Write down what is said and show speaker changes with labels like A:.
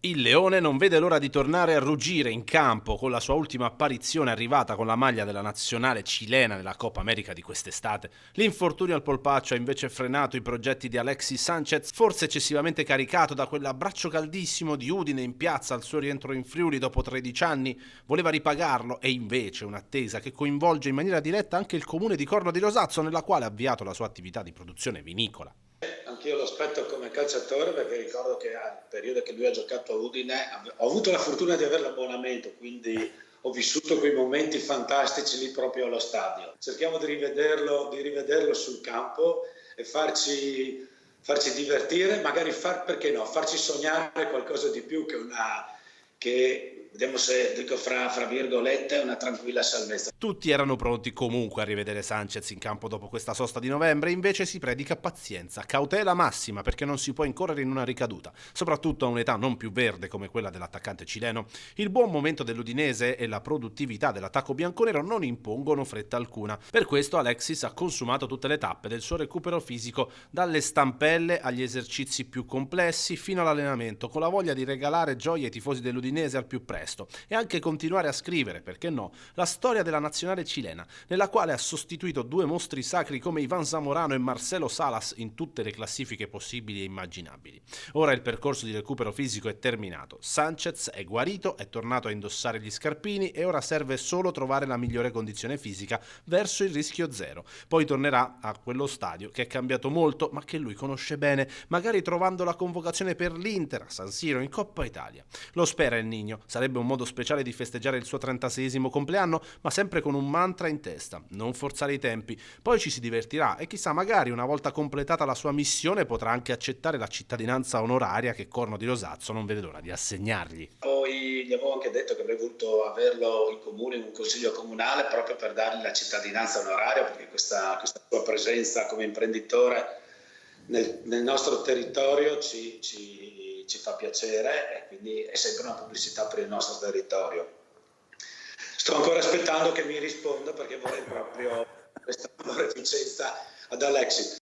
A: Il Leone non vede l'ora di tornare a ruggire in campo con la sua ultima apparizione arrivata con la maglia della nazionale cilena nella Coppa America di quest'estate. L'infortunio al polpaccio ha invece frenato i progetti di Alexis Sanchez, forse eccessivamente caricato da quell'abbraccio caldissimo di Udine in piazza al suo rientro in Friuli dopo 13 anni. Voleva ripagarlo e invece un'attesa che coinvolge in maniera diretta anche il comune di Corno di Rosazzo, nella quale ha avviato la sua attività di produzione vinicola.
B: Anch'io lo aspetto come calciatore perché ricordo che al periodo che lui ha giocato a Udine ho avuto la fortuna di avere l'abbonamento, quindi ho vissuto quei momenti fantastici lì proprio allo stadio. Cerchiamo di rivederlo sul campo e farci divertire, magari perché no, farci sognare qualcosa di più che vediamo se dico fra virgolette, una tranquilla salvezza.
A: Tutti erano pronti comunque a rivedere Sanchez in campo dopo questa sosta di novembre, invece si predica pazienza, cautela massima perché non si può incorrere in una ricaduta, soprattutto a un'età non più verde come quella dell'attaccante cileno. Il buon momento dell'Udinese e la produttività dell'attacco bianconero non impongono fretta alcuna. Per questo Alexis ha consumato tutte le tappe del suo recupero fisico, dalle stampelle agli esercizi più complessi fino all'allenamento, con la voglia di regalare gioie ai tifosi dell'Udinese al più presto e anche continuare a scrivere, perché no, la storia della nazionale cilena, nella quale ha sostituito due mostri sacri come Ivan Zamorano e Marcelo Salas in tutte le classifiche possibili e immaginabili. Ora il percorso di recupero fisico è terminato, Sanchez è guarito, è tornato a indossare gli scarpini e ora serve solo trovare la migliore condizione fisica verso il rischio zero. Poi tornerà a quello stadio che è cambiato molto ma che lui conosce bene, magari trovando la convocazione per l'Inter a San Siro in Coppa Italia. Lo spera il Nigno, sarebbe un modo speciale di festeggiare il suo 36esimo compleanno, ma sempre con un mantra in testa: non forzare i tempi. Poi ci si divertirà e chissà, magari una volta completata la sua missione potrà anche accettare la cittadinanza onoraria che Corno di Rosazzo non vede l'ora di assegnargli.
B: Poi gli avevo anche detto che avrei voluto averlo in comune, in un consiglio comunale, proprio per dargli la cittadinanza onoraria, perché questa sua presenza come imprenditore nel nostro territorio ci fa piacere e quindi è sempre una pubblicità per il nostro territorio. Sto ancora aspettando che mi risponda perché vorrei proprio questa onorificenza ad Alexis.